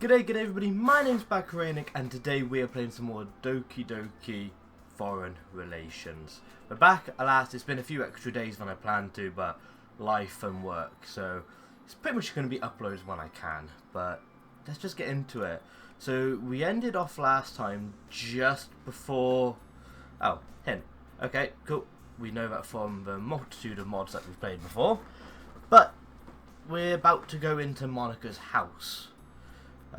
G'day everybody, my name's Bakarainic and today we are playing some more Doki Doki Foreign Relations. We're back at last. It's been a few extra days than I planned to, but life and work, so it's pretty much going to be uploads when I can, but let's just get into it. So we ended off last time just before... oh, hint. Okay, cool. We know that from the multitude of mods that we've played before, but we're about to go into Monika's house.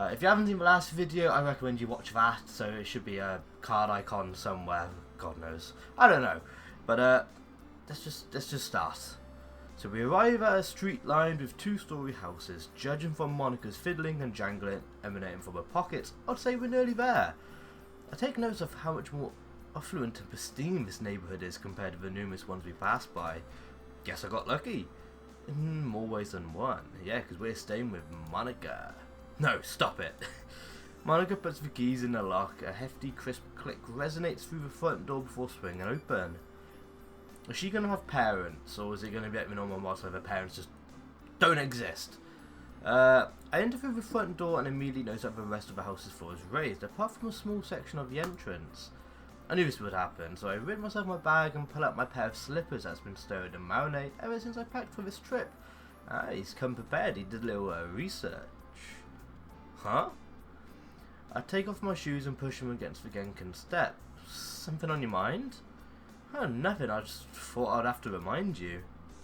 If you haven't seen the last video, I recommend you watch that, so it should be a card icon somewhere, God knows. I don't know, but let's just start. So we arrive at a street lined with two-story houses. Judging from Monika's fiddling and jangling emanating from her pockets, I'd say we're nearly there. I take notice of how much more affluent and pristine this neighbourhood is compared to the numerous ones we passed by. Guess I got lucky. In more ways than one. Yeah, because we're staying with Monika. No, stop it. Monika puts the keys in the lock. A hefty, crisp click resonates through the front door before swinging open. Is she going to have parents, or is it going to be like the normal mods where the parents just don't exist? I enter through the front door and immediately notice that the rest of the house's floor is raised, apart from a small section of the entrance. I knew this would happen, so I rid myself of my bag and pull out my pair of slippers that's been stowed in marinade ever since I packed for this trip. He's come prepared. He did a little research. Huh? I take off my shoes and push them against the Genkin step. Something on your mind? Oh, nothing. I just thought I'd have to remind you.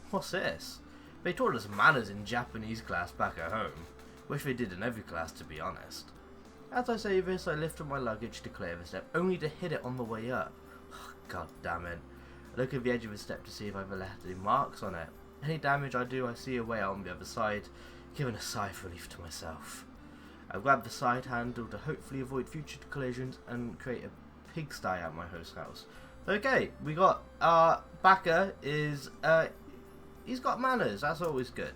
What's this? They taught us manners in Japanese class back at home. Wish they did in every class, to be honest. As I say this, I lift up my luggage to clear the step, only to hit it on the way up. God damn it. I look at the edge of the step to see if I've left any marks on it. Any damage I do, I see a way out on the other side, giving a sigh of relief to myself. I grab the side handle to hopefully avoid future collisions and create a pigsty at my host's house. Okay, we got Baka is he's got manners. That's always good.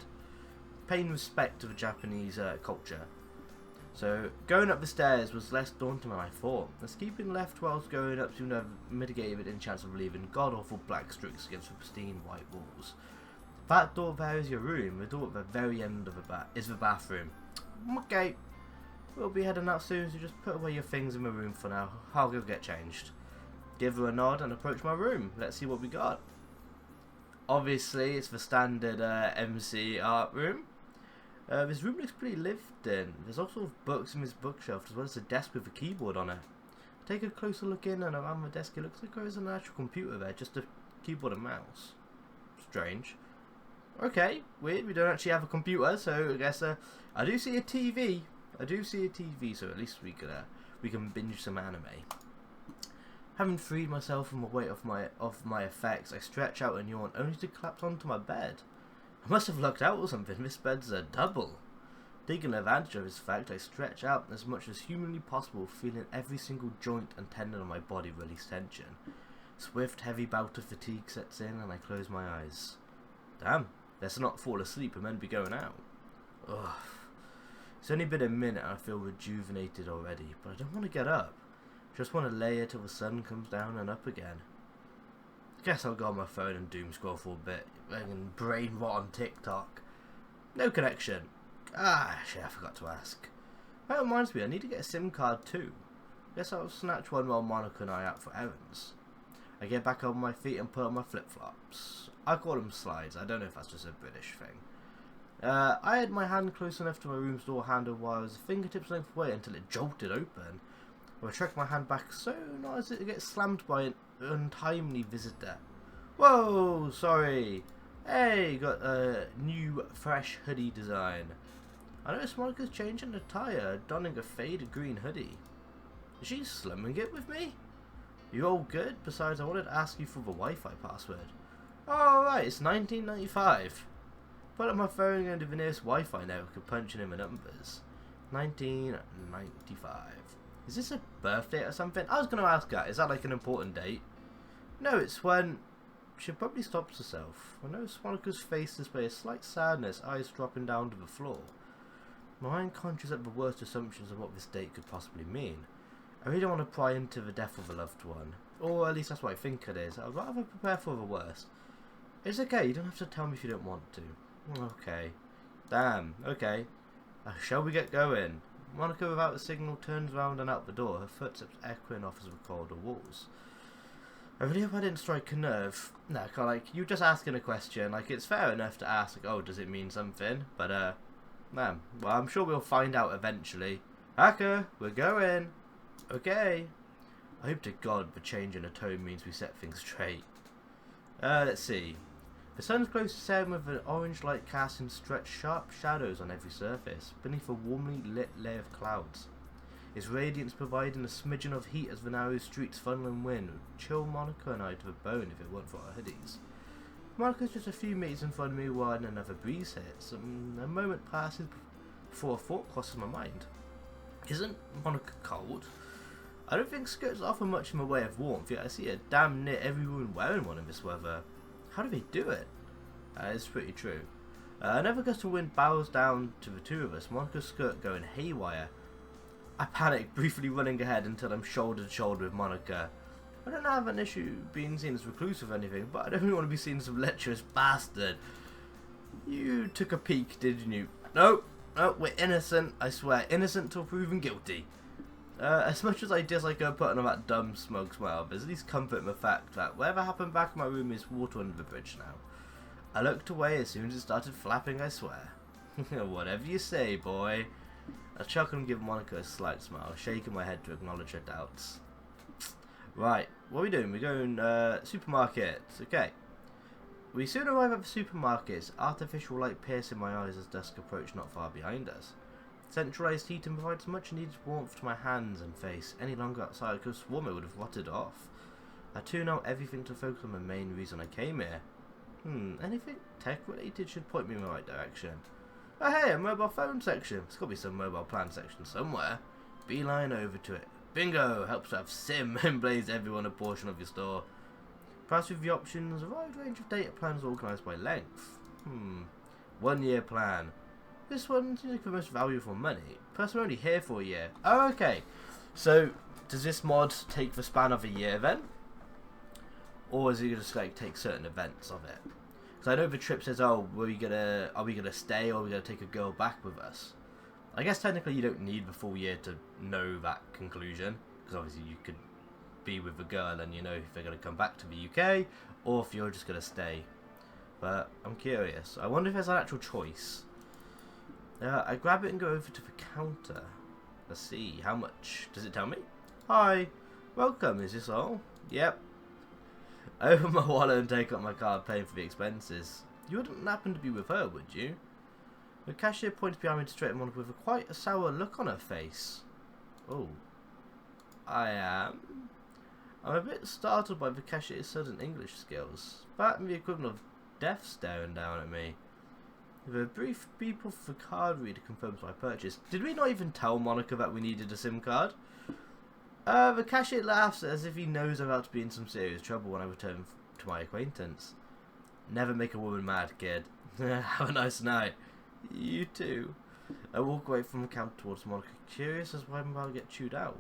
Paying respect to the Japanese culture. So going up the stairs was less daunting than I thought. As keeping left whilst going up seemed to have mitigated any chance of leaving god awful black streaks against the pristine white walls. That door there is your room. The door at the very end of is the bathroom. Okay. We'll be heading out soon, so just put away your things in my room for now. I'll go get changed. Give her a nod and approach my room. Let's see what we got. Obviously, it's the standard MC art room. This room looks pretty lived in. There's also books in this bookshelf, as well as a desk with a keyboard on it. Take a closer look in, and around the desk it looks like there is an actual computer there, just a keyboard and mouse. Strange. Okay, weird. We don't actually have a computer, so I guess I do see a TV. So at least we can binge some anime. Having freed myself from the weight of my effects, I stretch out and yawn, only to collapse onto my bed. I must have lucked out or something. This bed's a double. Taking advantage of this fact, I stretch out as much as humanly possible, feeling every single joint and tendon on my body release tension. Swift, heavy bout of fatigue sets in, and I close my eyes. Damn, let's not fall asleep and then be going out. Ugh. It's only been a minute and I feel rejuvenated already, but I don't want to get up. Just want to lay here till the sun comes down and up again. Guess I'll go on my phone and doom scroll for a bit, and brain rot on TikTok. No connection. Shit, I forgot to ask. That reminds me, I need to get a SIM card too. Guess I'll snatch one while Monika and I are out for errands. I get back on my feet and put on my flip-flops. I call them slides, I don't know if that's just a British thing. I had my hand close enough to my room's door handle while I was fingertips length away until it jolted open. I tracked my hand back so not as it gets slammed by an untimely visitor. Whoa, sorry. Hey, got a new fresh hoodie design. I noticed Monika's changing attire, donning a faded green hoodie. Is she slumming it with me? You all good? Besides, I wanted to ask you for the Wi-Fi password. Oh, right, it's 1995. Put up my phone and to the nearest Wi-Fi network and punching in the numbers. 1995. Is this a birthday or something? I was going to ask that. Is that like an important date? No, it's when she probably stops herself. I notice Monika's face display a slight sadness, eyes dropping down to the floor. My mind conjures up the worst assumptions of what this date could possibly mean. I really don't want to pry into the death of a loved one. Or at least that's what I think it is. I'd rather prepare for the worst. It's okay, you don't have to tell me if you don't want to. Okay. Damn, okay. Shall we get going? Monika, without a signal, turns round and out the door, her footsteps echoing off as we record the walls. I really hope I didn't strike a nerve. No, like, you just asking a question. Like, it's fair enough to ask, like, oh, does it mean something? But, man, well, I'm sure we'll find out eventually. Hacker, we're going. Okay. I hope to God the change in the tone means we set things straight. Let's see. The sun's close to setting with an orange light casting stretched sharp shadows on every surface, beneath a warmly lit layer of clouds. Its radiance providing a smidgen of heat as the narrow streets funneling wind would chill Monika and I to the bone if it weren't for our hoodies. Monika's just a few meters in front of me while another breeze hits, and a moment passes before a thought crosses my mind. Isn't Monika cold? I don't think skirts offer much in the way of warmth, yet I see a damn near every woman wearing one in this weather. How do they do it? It's pretty true. Another gust of wind barrels down to the two of us, Monika's skirt going haywire. I panic, briefly running ahead until I'm shoulder to shoulder with Monika. I don't have an issue being seen as reclusive or anything, but I don't really want to be seen as a lecherous bastard. You took a peek, didn't you? No, we're innocent, I swear. Innocent till proven guilty. As much as I dislike her putting on that dumb smoke smile, there's at least comfort in the fact that whatever happened back in my room is water under the bridge now. I looked away as soon as it started flapping, I swear. Whatever you say, boy. I chuckle and give Monika a slight smile, shaking my head to acknowledge her doubts. Right, what are we doing? We're going, supermarket. Okay. We soon arrive at the supermarket, artificial light piercing my eyes as dusk approached not far behind us. Centralised heating provides much needed warmth to my hands and face. Any longer outside I could have sworn it would have rotted off. I tune out everything to focus on the main reason I came here. Anything tech related should point me in the right direction. Oh hey, a mobile phone section. There's got to be some mobile plan section somewhere. Beeline over to it. Bingo! Helps to have SIM and blaze everyone a portion of your store. Price with the options, a wide range of data plans organised by length. 1 year plan. This one seems like the most value for money. Plus I'm only here for a year. Oh, okay. So, does this mod take the span of a year then? Or is it just like take certain events of it? Because I know the trip says, oh, are we gonna stay or are we gonna take a girl back with us? I guess technically you don't need the full year to know that conclusion. Because obviously you could be with a girl and you know if they're gonna come back to the UK or if you're just gonna stay. But I'm curious. I wonder if there's an actual choice. I grab it and go over to the counter. Let's see, how much? Does it tell me? Hi, welcome, is this all? Yep. I open my wallet and take out my card paying for the expenses. You wouldn't happen to be with her, would you? The cashier points behind me to straighten Monika with quite a sour look on her face. Oh. I am. I'm a bit startled by the cashier's sudden English skills. That and the equivalent of death staring down at me. With a brief beep of the card reader confirms my purchase. Did we not even tell Monika that we needed a SIM card? The cashier laughs as if he knows I'm about to be in some serious trouble when I return to my acquaintance. Never make a woman mad, kid. Have a nice night. You too. I walk away from the counter towards Monika, curious as why I'm about to get chewed out.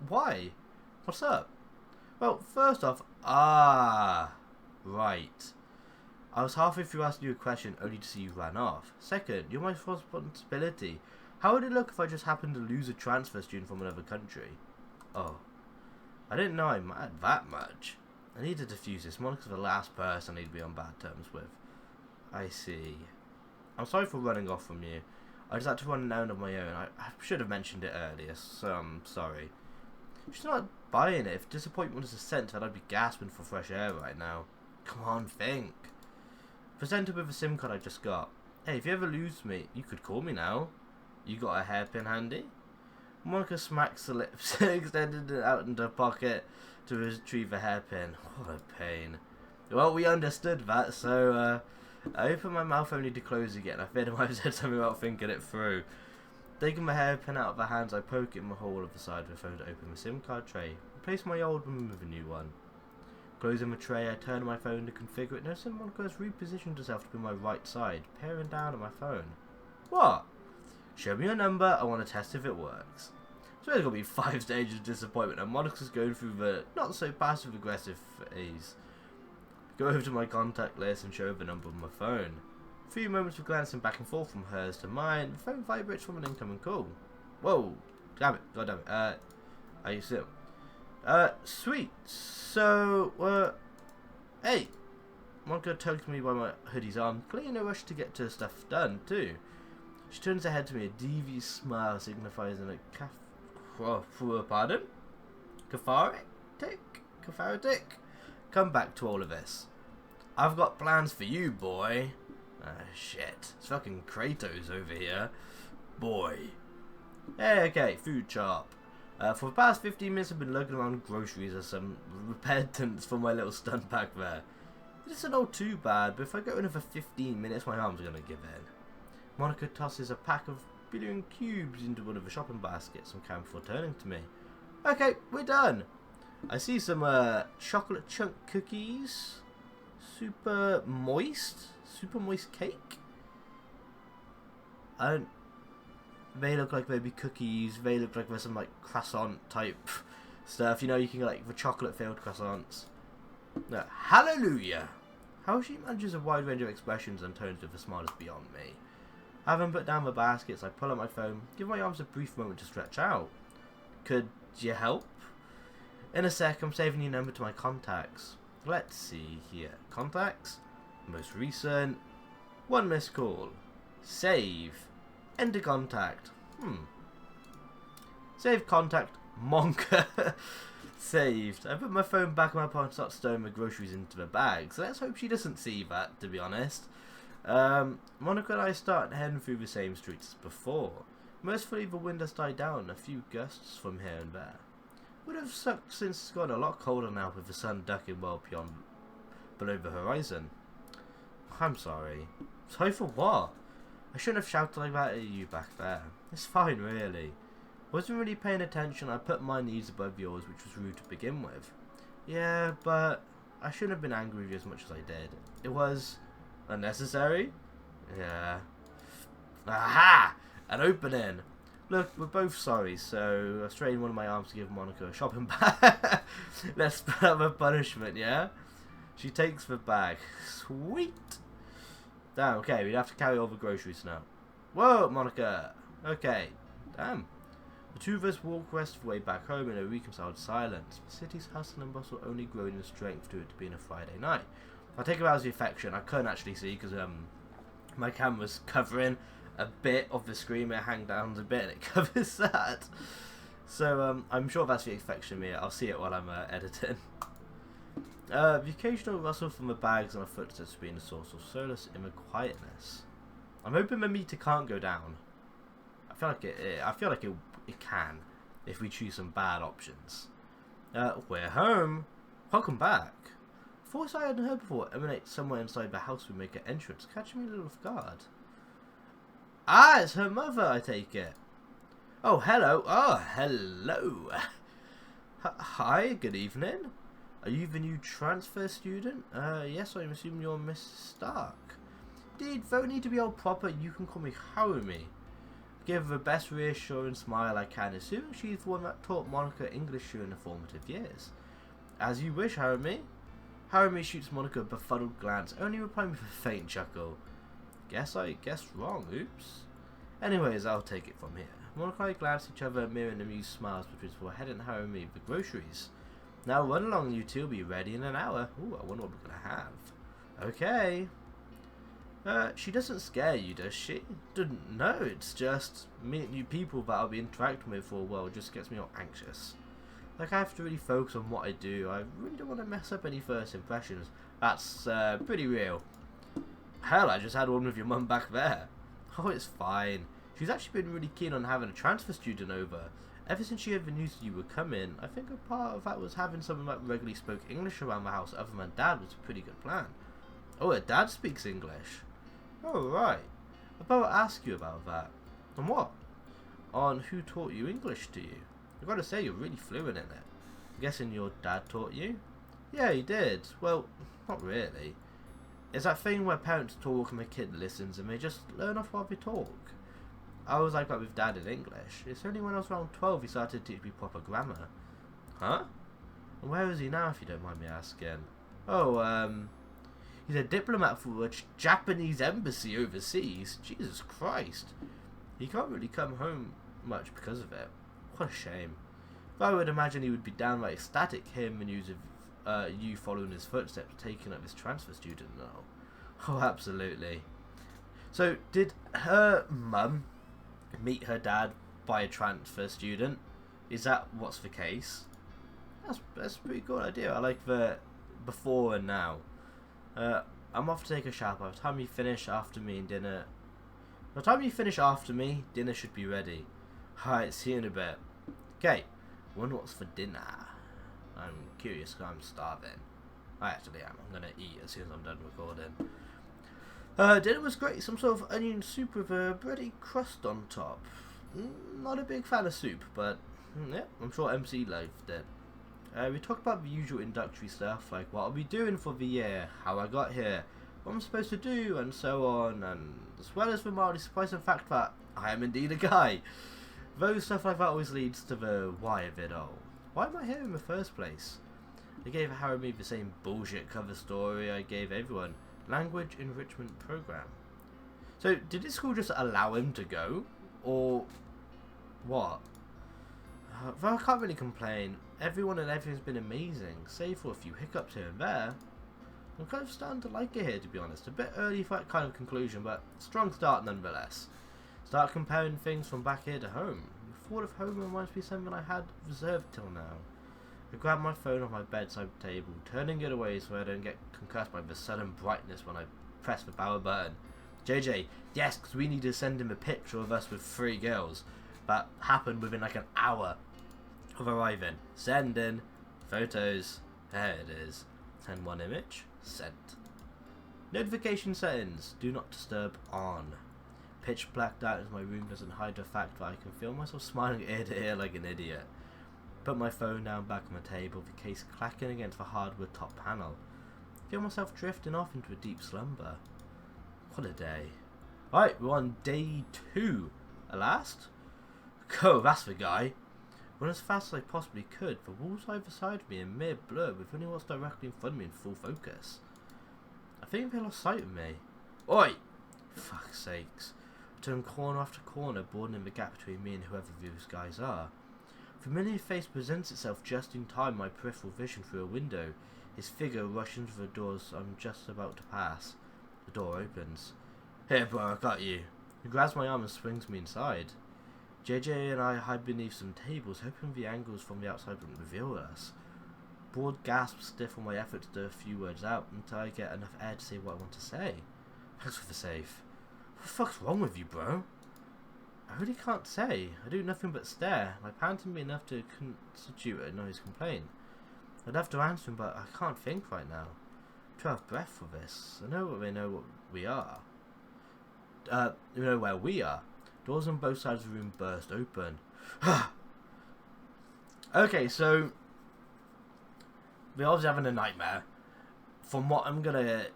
Why? What's up? Well, first off, right. I was halfway through asking you a question only to see you ran off. Second, you're my responsibility. How would it look if I just happened to lose a transfer student from another country? Oh. I didn't know I mattered that much. I need to defuse this. Monika's the last person I need to be on bad terms with. I see. I'm sorry for running off from you. I just had to run an errand of my own. I should have mentioned it earlier, so I'm sorry. She's not buying it. If disappointment was a scent, then I'd be gasping for fresh air right now. Come on, think. Presented with a SIM card I just got. Hey, if you ever lose me, you could call me now. You got a hairpin handy? Monika smacks the lips, extended it out into her pocket to retrieve a hairpin. What a pain. Well, we understood that, so I open my mouth only to close again. I feared I might have said something about thinking it through. Taking my hairpin out of her hands, I poke it in the hole of the side of the phone to open the SIM card tray. Replace my old one with a new one. Closing the tray, I turn my phone to configure it. Noticing Monika has repositioned herself to be my right side, peering down at my phone. What? Show me your number, I want to test if it works. So there's going to be 5 stages of disappointment, and Monika's going through the not so passive aggressive phase. Go over to my contact list and show her the number on my phone. A few moments of glancing back and forth from hers to mine, the phone vibrates from an incoming call. Whoa. Damn it. God damn it. Are you still? Sweet. So, hey. Monika tugs me by my hoodie's arm, clearly in a rush to get her stuff done, too. She turns her head to me, a devious smile signifies in a pardon? Cathartic? Come back to all of this. I've got plans for you, boy. Ah, shit. It's fucking Kratos over here. Boy. Hey, okay, food shop. For the past 15 minutes I've been looking around groceries as some repentance for my little stunt back there. It isn't all too bad, but if I go another 15 minutes my arm's gonna give in. Monika tosses a pack of billion cubes into one of the shopping baskets and calm before turning to me. Okay, we're done. I see some chocolate chunk cookies. Super moist cake. They look like maybe cookies. They look like there's some like croissant type stuff. You know, you can get like the chocolate filled croissants. No, hallelujah! How she manages a wide range of expressions and tones with a smile is beyond me. Having put down the baskets, I pull out my phone, give my arms a brief moment to stretch out. Could you help? In a sec, I'm saving your number to my contacts. Let's see here. Contacts? Most recent. One missed call. Save. Enter contact. Save contact. Monika. Saved. I put my phone back in my pocket and start stowing my groceries into the bag. So let's hope she doesn't see that, to be honest. Monika and I start heading through the same streets as before. Mercifully, the wind has died down, a few gusts from here and there. Would have sucked since it's gotten a lot colder now with the sun ducking well beyond below the horizon. I'm sorry. Sorry for what? I shouldn't have shouted like that at you back there. It's fine, really. I wasn't really paying attention. I put my knees above yours, which was rude to begin with. Yeah, but I shouldn't have been angry with you as much as I did. It was unnecessary? Yeah. Aha! An opening! Look, we're both sorry, so I straightened one of my arms to give Monika a shopping bag. Let's put up a punishment, yeah? She takes the bag. Sweet! Damn, okay, we'd have to carry all the groceries now. Whoa, Monika! Okay, damn. The two of us walk the rest of the way back home in a reconciled silence. The city's hustle and bustle only growing in strength due to being a Friday night. I take it as the affection. I couldn't actually see because my camera's covering a bit of the screen. It hangs down a bit and it covers that. So I'm sure that's the affection me. I'll see it while I'm editing. The occasional rustle from the bags and our footsteps being a source of solace in the quietness. I'm hoping the meter can't go down. I feel like it can if we choose some bad options. We're home. Welcome back. Voice I hadn't heard before emanates somewhere inside the house we make an entrance, catching me a little off guard. Ah, it's her mother, I take it. Oh, hello. Oh, hello. Hi, good evening. Are you the new transfer student? Yes, I'm assuming you're Miss Stark. Indeed, don't need to be all proper, you can call me Harumi. Give her the best reassuring smile I can, assuming she's the one that taught Monika English during the formative years. As you wish, Harumi. Harumi shoots Monika a befuddled glance, only replying with a faint chuckle. Guess I guessed wrong, oops. Anyways, I'll take it from here. Monika and I glance at each other, mirroring amused smiles between Head and Harumi with the groceries. Now run along, you two will be ready in an hour. Ooh, I wonder what we're gonna have. Okay. She doesn't scare you, does she? No, it's just meeting new people that I'll be interacting with for a while just gets me all anxious. Like, I have to really focus on what I do. I really don't want to mess up any first impressions. That's pretty real. Hell, I just had one with your mum back there. Oh, it's fine. She's actually been really keen on having a transfer student over. Ever since she heard the news that you would come in, I think a part of that was having someone that regularly spoke English around the house other than Dad was a pretty good plan. Oh, her dad speaks English. Oh, right. I'd better ask you about that. On what? On who taught you English to you. I've got to say, you're really fluent in it. I'm guessing your dad taught you? Yeah, he did. Well, not really. It's that thing where parents talk and the kid listens and they just learn off while they talk. I was like that with Dad in English. It's only when I was around 12 he started to teach me proper grammar. Huh? And where is he now, if you don't mind me asking? Oh, he's a diplomat for a Japanese embassy overseas. Jesus Christ. He can't really come home much because of it. What a shame. But I would imagine he would be downright ecstatic, him and you following his footsteps, taking up his transfer student now. Oh, absolutely. So, did her mum meet her dad by a transfer student? Is that what's the case? That's a pretty good idea. I like the before and now. I'm off to take a shower. By the time you finish after me, dinner should be ready. Alright, see you in a bit. Okay, wonder what's for dinner. I'm curious because I'm starving. I actually am. I'm gonna eat as soon as I'm done recording. Dinner was great. Some sort of onion soup with a bready crust on top. Not a big fan of soup, but yeah, I'm sure MC loved it. We talked about the usual introductory stuff, like what I'll be doing for the year, how I got here, what I'm supposed to do, and so on, and as well as the mildly surprising fact that I am indeed a guy. Though stuff like that always leads to the why of it all. Why am I here in the first place? I gave Harry the same bullshit cover story I gave everyone. Language enrichment program. So, did this school just allow him to go? Or what? Well, I can't really complain. Everyone and everything's been amazing, save for a few hiccups here and there. I'm kind of starting to like it here, to be honest. A bit early for that kind of conclusion, but strong start nonetheless. Start comparing things from back here to home. The thought of home reminds me of something I had reserved till now. I grab my phone off my bedside table, turning it away so I don't get concussed by the sudden brightness when I press the power button. JJ, yes, because we need to send him a picture of us with 3 girls. That happened within like an hour of arriving. Send in photos. There it is. Send one image. Sent. Notification settings. Do not disturb on. Pitch blacked out as my room doesn't hide the fact that I can feel myself smiling ear to ear like an idiot. Put my phone down back on the table, the case clacking against the hardwood top panel. Feel myself drifting off into a deep slumber. What a day. Right, we're on day 2. At last? Go, that's the guy. Run as fast as I possibly could, the walls either side of me a mere blur with only what's directly in front of me in full focus. I think they lost sight of me. Oi! Fuck's sakes. I turn corner after corner, broadening the gap between me and whoever these guys are. A familiar face presents itself just in time, my peripheral vision through a window. His figure rushes into the doors I'm just about to pass. The door opens. Here, bro, I got you. He grabs my arm and swings me inside. JJ and I hide beneath some tables, hoping the angles from the outside wouldn't reveal us. Broad gasps stiffen my effort to do a few words out until I get enough air to say what I want to say. Thanks for the safe. What the fuck's wrong with you, bro? I really can't say. I do nothing but stare. My panting me enough to constitute a noise complaint. I'd love to answer him, but I can't think right now. I'm too out of breath for this. I know they know what we are. You know where we are. Doors on both sides of the room burst open. Okay, so we're obviously having a nightmare. From what I'm gonna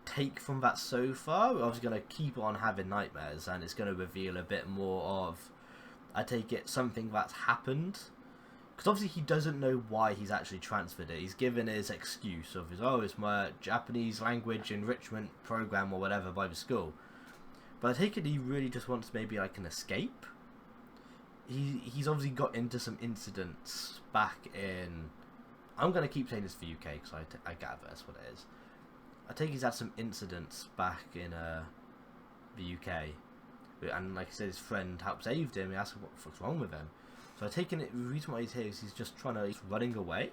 take from that so far, we're obviously gonna keep on having nightmares, and it's gonna reveal a bit more of, I take it, something that's happened. Because obviously he doesn't know why he's actually transferred it. He's given his excuse of his, oh, it's my Japanese language enrichment program or whatever by the school. But I take it he really just wants maybe like an escape. He's obviously got into some incidents back in, I'm going to keep saying this for UK because I gather that's what it is. I take he's had some incidents back in the UK. And like I said, his friend helped save him. He asked him what the fuck's wrong with him. So I take it, the reason why he's here is he's just trying to, he's running away.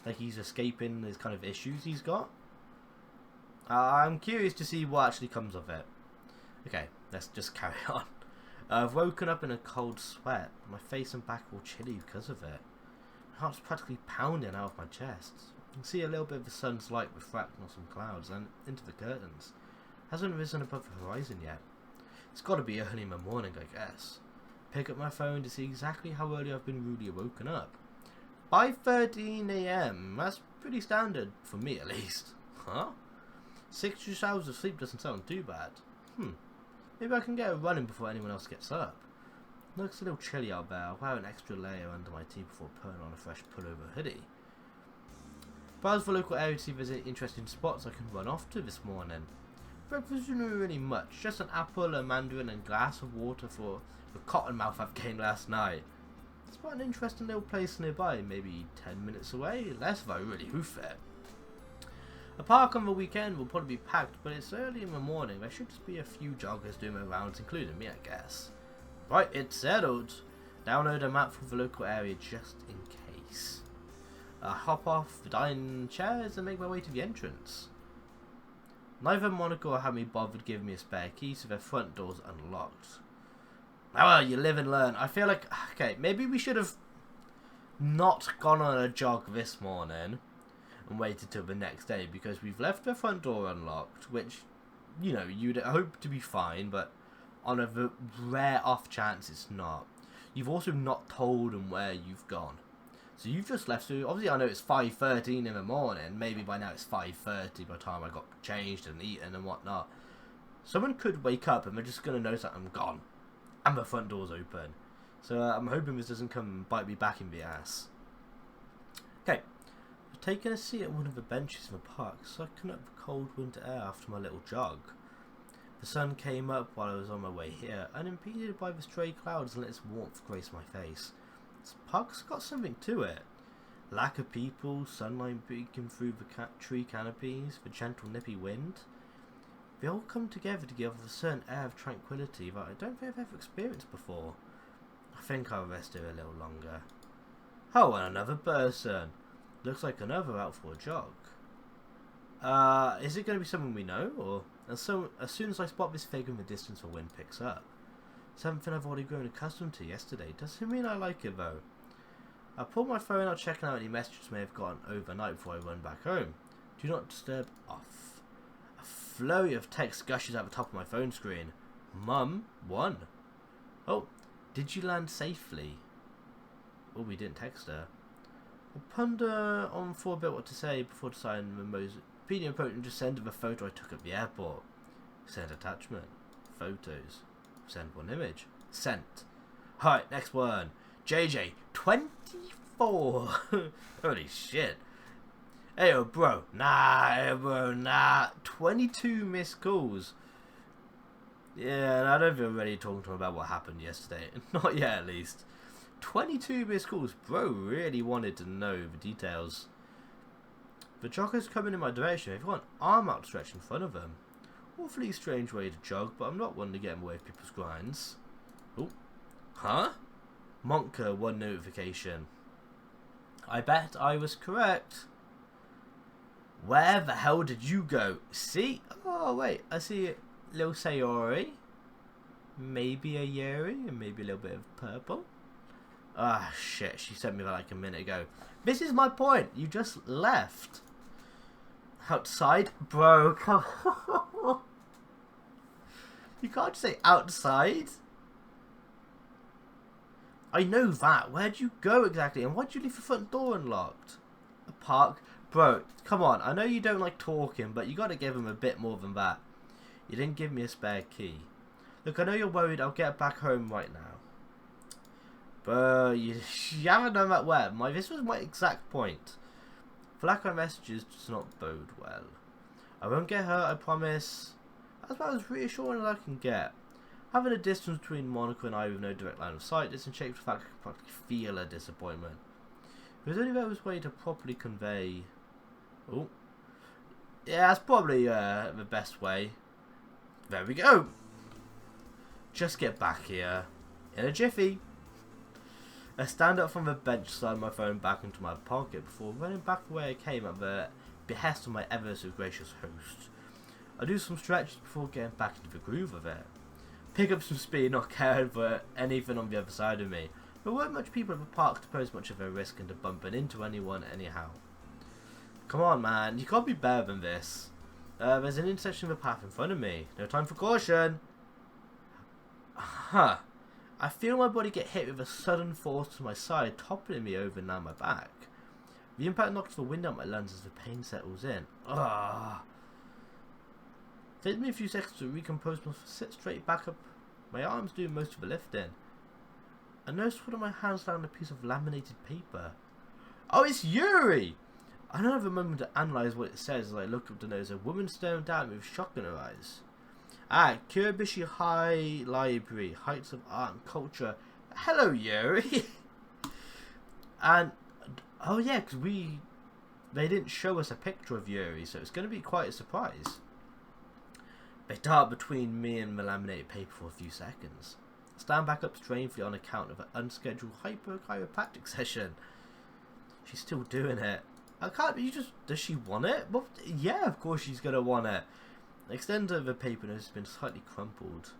Like he's escaping his kind of issues he's got. I'm curious to see what actually comes of it. Okay, let's just carry on. I've woken up in a cold sweat. My face and back are all chilly because of it. My heart's practically pounding out of my chest. You can see a little bit of the sun's light refracting off some clouds and into the curtains. Hasn't risen above the horizon yet. It's got to be early in the morning, I guess. Pick up my phone to see exactly how early I've been rudely woken up. 5:13 AM. That's pretty standard, for me at least. Huh? 6 hours of sleep doesn't sound too bad. Maybe I can get a run in before anyone else gets up. Looks a little chilly out there. I'll wear an extra layer under my tee before putting on a fresh pullover hoodie. Browse for local area to visit interesting spots I can run off to this morning. Breakfast isn't really much. Just an apple, a mandarin and a glass of water the cottonmouth I've gained last night. It's quite an interesting little place nearby, maybe 10 minutes away, less if I really hoof it. A park on the weekend will probably be packed, but it's early in the morning. There should just be a few joggers doing their rounds, including me, I guess. Right, it's settled. Download a map for the local area just in case. I hop off the dining chairs and make my way to the entrance. Neither Monika or had me bothered giving me a spare key, so their front door's unlocked. Oh well, you live and learn. I feel like, okay, maybe we should have not gone on a jog this morning and waited till the next day, because we've left the front door unlocked, which, you know, you'd hope to be fine, but on a rare off chance it's not. You've also not told them where you've gone. So you've just left, so obviously I know it's 5:13 in the morning, maybe by now it's 5:30 by the time I got changed and eaten and whatnot. Someone could wake up and they're just going to notice that I'm gone, and the front door's open. So I'm hoping this doesn't come and bite me back in the ass. Okay. Taking a seat at one of the benches in the park, sucking up the cold winter air after my little jog. The sun came up while I was on my way here, unimpeded by the stray clouds, and let its warmth grace my face. This park's got something to it. Lack of people, sunlight breaking through the tree canopies, the gentle nippy wind. They all come together to give off a certain air of tranquility that I don't think I've ever experienced before. I think I'll rest here a little longer. Oh, and another person. Looks like another out for a jog. Is it going to be someone we know, or as soon as I spot this figure in the distance, the wind picks up. Something I've already grown accustomed to yesterday. Doesn't mean I like it though. I pull my phone out, checking out any messages may have gotten overnight before I run back home. Do not disturb off. A flurry of text gushes out the top of my phone screen. Mum, 1. Oh, did you land safely? Oh, we didn't text her. I'll ponder on for a bit what to say before deciding the most expedient approach and just send her the photo I took at the airport. Send attachment. Photos. Send one image. Sent. Alright, next one. JJ, 24. Holy shit. Hey, yo, bro. Nah. 22 missed calls. Yeah, and I don't feel ready talking to him about what happened yesterday. Not yet, at least. 22 missed calls. Bro really wanted to know the details. The jogger's coming in my direction. They've got an arm outstretched in front of them. Awfully strange way to jog, but I'm not one to get in the way of people's grinds. Oh. Huh? Monika, 1 notification. I bet I was correct. Where the hell did you go? See? Oh, wait. I see a little Sayori. Maybe a Yuri, and maybe a little bit of purple. Ah, shit. She sent me that like a minute ago. This is my point. You just left. Outside? Bro, come on. You can't just say outside. I know that. Where'd you go exactly? And why'd you leave the front door unlocked? A park? Bro, come on. I know you don't like talking, but you gotta give him a bit more than that. You didn't give me a spare key. Look, I know you're worried I'll get back home right now. But you haven't done that well. This was my exact point. The lack of messages does not bode well. I won't get hurt, I promise. That's about as reassuring as I can get. Having a distance between Monika and I with no direct line of sight doesn't change the fact I can practically feel her disappointment. If there's only there was a way to properly convey... Oh. Yeah, that's probably the best way. There we go. Just get back here. In a jiffy. I stand up from the bench, slide my phone back into my pocket before running back the way I came at the behest of my ever so gracious host. I do some stretches before getting back into the groove of it. Pick up some speed, not caring for anything on the other side of me. There weren't much people at the park to pose much of a risk into bumping into anyone anyhow. Come on, man, you can't be better than this. There's an intersection of the path in front of me. No time for caution. Huh. I feel my body get hit with a sudden force to my side, toppling me over and down my back. The impact knocks the wind out my lungs as the pain settles in. Ugh. It takes me a few seconds to recompose myself, sit straight back up. My arms do most of the lifting. I noticed one of my hands land on a piece of laminated paper. Oh, it's Yuri! I don't have a moment to analyse what it says as I look up to notice a woman staring down at me with shock in her eyes. Kyobishi High Library, Heights of Art and Culture. Hello, Yuri. And, oh yeah, because they didn't show us a picture of Yuri, so it's going to be quite a surprise. They dart between me and my laminated paper for a few seconds. Stand back up strangely on account of an unscheduled hypochiropactic session. She's still doing it. I can't. Does she want it? Well, yeah, of course she's gonna want it. Extend of the paper has been slightly crumpled.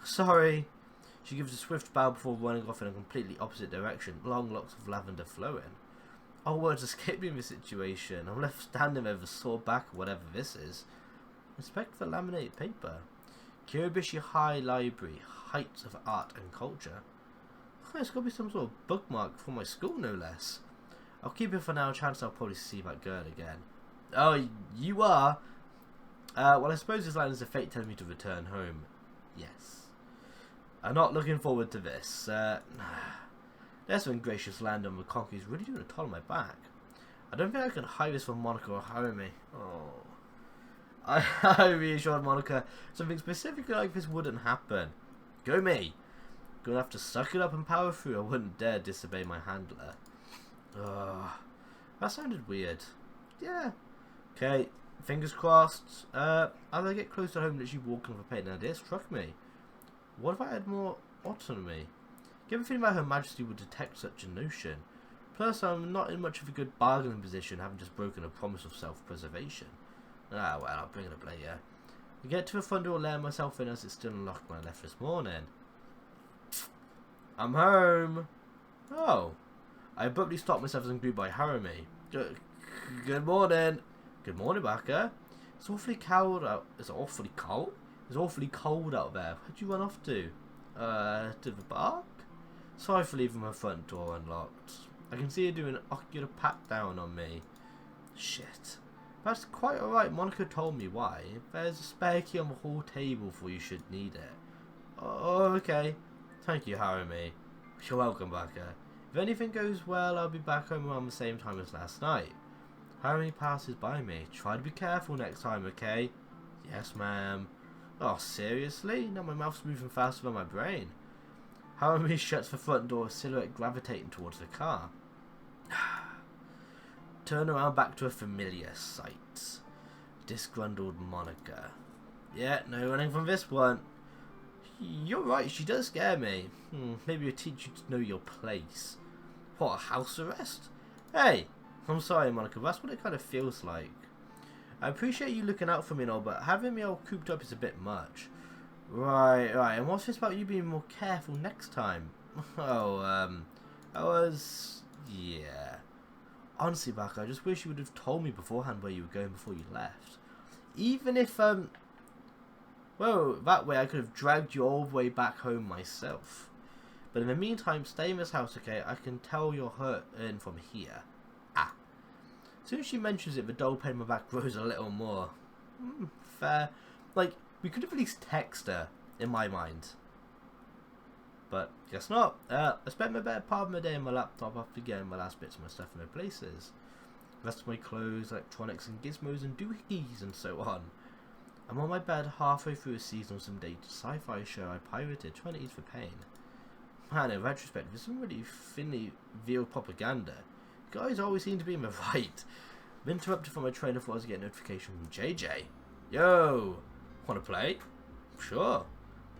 Sorry. She gives a swift bow before running off in a completely opposite direction. Long locks of lavender flowing. Oh, words escaped me in this situation. I'm left standing there with a sore back or whatever this is. Inspect for laminated paper. Kyobishi High Library, Heights of Art and Culture. Oh, it's got to be some sort of bookmark for my school, no less. I'll keep it for now. Chance I'll probably see that girl again. Oh, you are? Well, I suppose this line is a fate telling me to return home. Yes. I'm not looking forward to this. This ungracious land on McConkie is really doing a toll on my back. I don't think I can hide this from Monika or Harumi. Oh. I reassured Monika something specifically like this wouldn't happen. Go me. Gonna have to suck it up and power through. I wouldn't dare disobey my handler. That sounded weird. Yeah. Okay, fingers crossed. As I get close to home, literally walking with a pain, an idea struck me. What if I had more autonomy? Given feeling that Her Majesty would detect such a notion. Plus, I'm not in much of a good bargaining position, having just broken a promise of self-preservation. Ah, well, I'll bring it up later. I get to the front door, let myself in as it's still unlocked when I left this morning. I'm home. Oh. I abruptly stopped myself as I'm greeted by Harumi. Good morning. Good morning, Baka. It's awfully cold out. It's awfully cold? It's awfully cold out there. Where'd you run off to? To the park? Sorry for leaving my front door unlocked. I can see you doing an ocular pat down on me. Shit. That's quite alright. Monika told me why. There's a spare key on the hall table for you should need it. Oh, okay. Thank you, Harumi. You're welcome, Baka. If anything goes well, I'll be back home around the same time as last night. Harumi passes by me. Try to be careful next time, okay? Yes, ma'am. Oh, seriously? Now my mouth's moving faster than my brain. Harumi shuts the front door, a silhouette gravitating towards the car. Turn around back to a familiar sight. Disgruntled Monika. Yeah, no running from this one. You're right, she does scare me. Maybe I'll teach you to know your place. What, a house arrest? Hey, I'm sorry, Monika, that's what it kind of feels like. I appreciate you looking out for me and all, but having me all cooped up is a bit much. Right, and what's this about you being more careful next time? Yeah. Honestly, Baka, I just wish you would have told me beforehand where you were going before you left. Even if, well, that way I could have dragged you all the way back home myself. But in the meantime, stay in this house, okay? I can tell you're hurting from here. As soon as she mentions it, the dull pain in my back grows a little more. Fair. Like, we could have at least texted her, in my mind. But, guess not. I spent my better part of my day on my laptop after getting my last bits of my stuff in their places. The rest of my clothes, electronics and gizmos and doohickeys and so on. I'm on my bed halfway through a season of some dated sci-fi show I pirated, trying to ease the pain. Man, in retrospect, there's some really thinly veiled propaganda. You guys always seem to be in the right. I'm interrupted from my train of thought as I get a notification from JJ. Yo! Wanna play? Sure.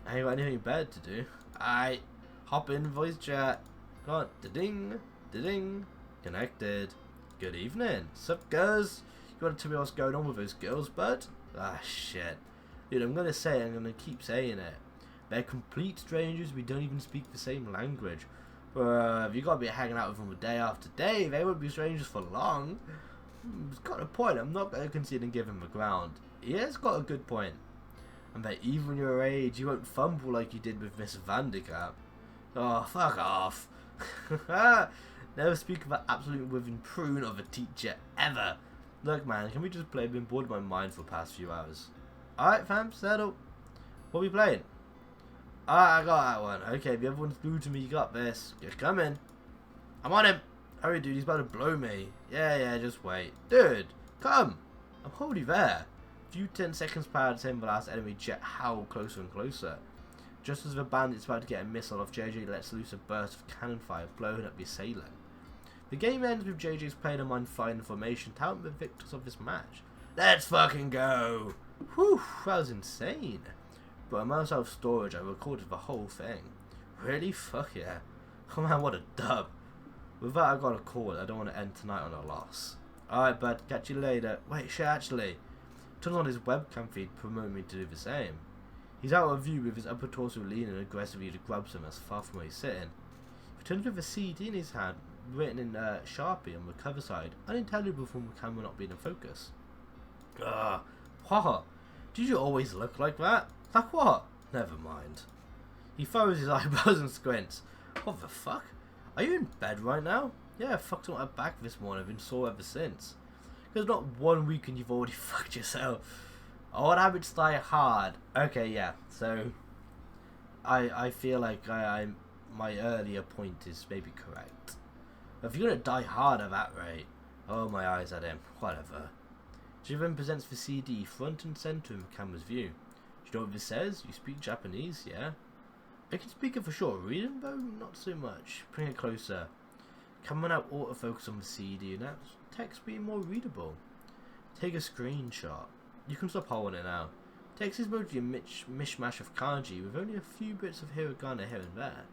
I ain't got anything better to do. I hop in voice chat. Go on. Da-ding. Da-ding. Connected. Good evening. Sup, girls? You want to tell me what's going on with those girls, bud? Ah, shit. Dude, I'm gonna say it. I'm gonna keep saying it. They're complete strangers. We don't even speak the same language. If you gotta be hanging out with them day after day, they won't be strangers for long. He's got a point. I'm not gonna concede and give him the ground. He has got a good point. And that even your age, you won't fumble like you did with Miss Vanderkamp. Oh, fuck off. Never speak of that absolute withering prune of a teacher ever. Look, man, can we just play? I've been bored of my mind for the past few hours. Alright, fam, settle. What are we playing? Alright, I got that one. Okay, the other one's glued to me. You got this. Just come in. I'm on him. Hurry, dude. He's about to blow me. Yeah, just wait. Dude, come. I'm already there. few 10 seconds prior to seeing the last enemy jet howl closer and closer. Just as the bandit's about to get a missile off, JJ lets loose a burst of cannon fire, blowing up the assailant. The game ends with JJ's player mind flying in formation, touting the victors of this match. Let's fucking go! Whew, that was insane. But I'm out of storage, I recorded the whole thing. Really? Fuck yeah. Oh man, what a dub. With that, I got a call. I don't want to end tonight on a loss. Alright, bud, catch you later. Wait, shit, actually. Turns on his webcam feed, promoting me to do the same. He's out of view with his upper torso leaning aggressively to grab some as far from where he's sitting. He turns with a CD in his hand, written in Sharpie on the cover side, unintelligible from the camera not being in focus. What? Did you always look like that? Like what? Never mind. He furrows his eyebrows and squints. What the fuck? Are you in bed right now? Yeah, I fucked up my back this morning. I've been sore ever since. There's not 1 week and you've already fucked yourself. Old habits die hard. Okay, yeah. So, I feel like my earlier point is maybe correct. If you're gonna die hard at that rate, oh my eyes at him. Whatever. Jiven presents the CD front and center in the camera's view. Do you know what this says? You speak Japanese, yeah? I can speak it for sure. Reading though, not so much. Bring it closer. Camera now autofocus on the CD and that's text being more readable. Take a screenshot. You can stop holding it now. Text is mostly a mishmash of kanji with only a few bits of hiragana here and there.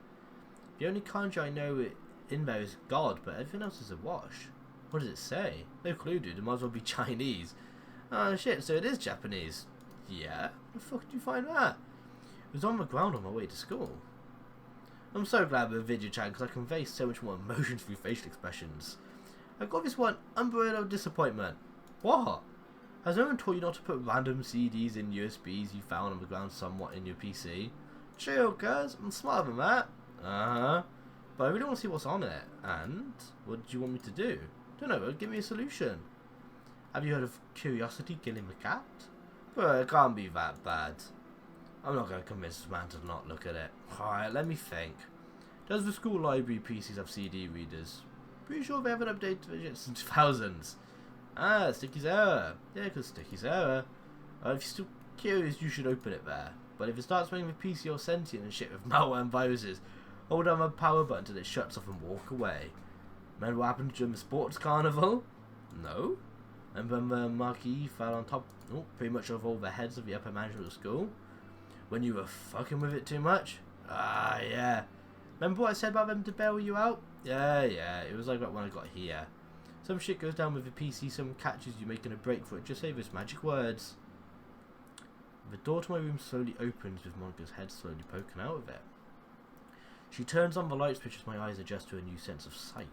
The only kanji I know in there is God, but everything else is a wash. What does it say? No clue, dude. It might as well be Chinese. Oh shit, so it is Japanese. Yeah? Where the fuck did you find that? It was on the ground on my way to school. I'm so glad with video chat because I convey so much more emotion through facial expressions. I got this one unbridled disappointment. What? Has no one taught you not to put random CDs in USBs you found on the ground somewhat in your PC? Chill, cuz. I'm smarter than that. But I really want to see what's on it. And? What do you want me to do? Don't know, give me a solution. Have you heard of curiosity killing the cat? Well, it can't be that bad. I'm not going to convince this man to not look at it. Alright, let me think. Does the school library PCs have CD readers? Pretty sure they haven't updated it since 2000s. Ah, Sticky's error. Yeah, because Sticky's error. If you're still curious, you should open it there. But if it starts playing with PC or sentient and shit with malware and viruses, hold down the power button until it shuts off and walk away. Remember what happened during the sports carnival? No. And when the marquee fell on top, pretty much of all the heads of the upper management of the school? When you were fucking with it too much? Ah, yeah. Remember what I said about them to bail you out? Yeah, it was like that when I got here. Some shit goes down with the PC, someone catches you making a break for it, just say those magic words. The door to my room slowly opens with Monika's head slowly poking out of it. She turns on the light switch as my eyes adjust to a new sense of sight.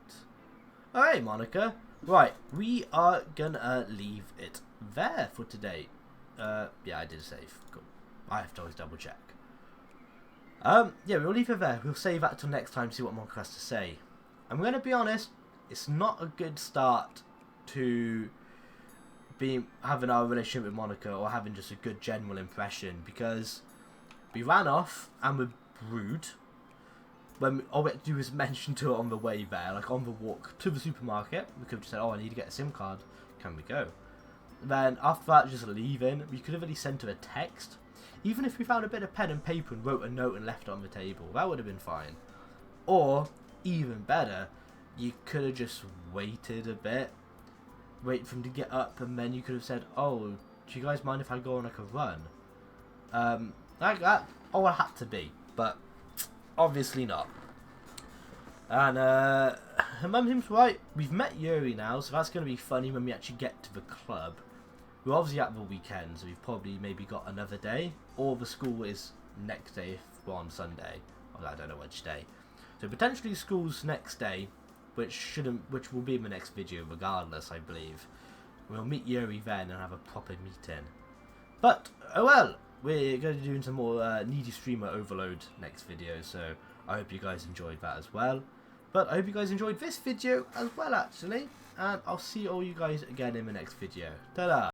Alright, Monika. Right, we are gonna leave it there for today. Yeah, I did a save. Cool. I have to always double check. Yeah, we'll leave it there. We'll save that till next time to see what Monika has to say. I'm gonna be honest, it's not a good start to having our relationship with Monika or having just a good general impression because we ran off and were rude. When all we had to do was mention to her on the way there, like on the walk to the supermarket. We could have just said, oh, I need to get a SIM card. Can we go? Then after that, just leaving, we could have at least sent her a text. Even if we found a bit of pen and paper and wrote a note and left it on the table, that would have been fine. Or, even better, you could have just waited a bit. Wait for him to get up and then you could have said, oh, do you guys mind if I go on like a run? That all it had to be, but obviously not. And her mum seems right. We've met Yuri now, so that's going to be funny when we actually get to the club. We're obviously at the weekend, so we've probably maybe got another day. Or the school is next day if we're on Sunday. Well, I don't know which day. So potentially school's next day, which will be in the next video regardless, I believe. We'll meet Yuri then and have a proper meeting. But, oh well, we're going to be doing some more needy streamer overload next video, so I hope you guys enjoyed that as well. But I hope you guys enjoyed this video as well, actually. And I'll see all you guys again in the next video. Ta-da!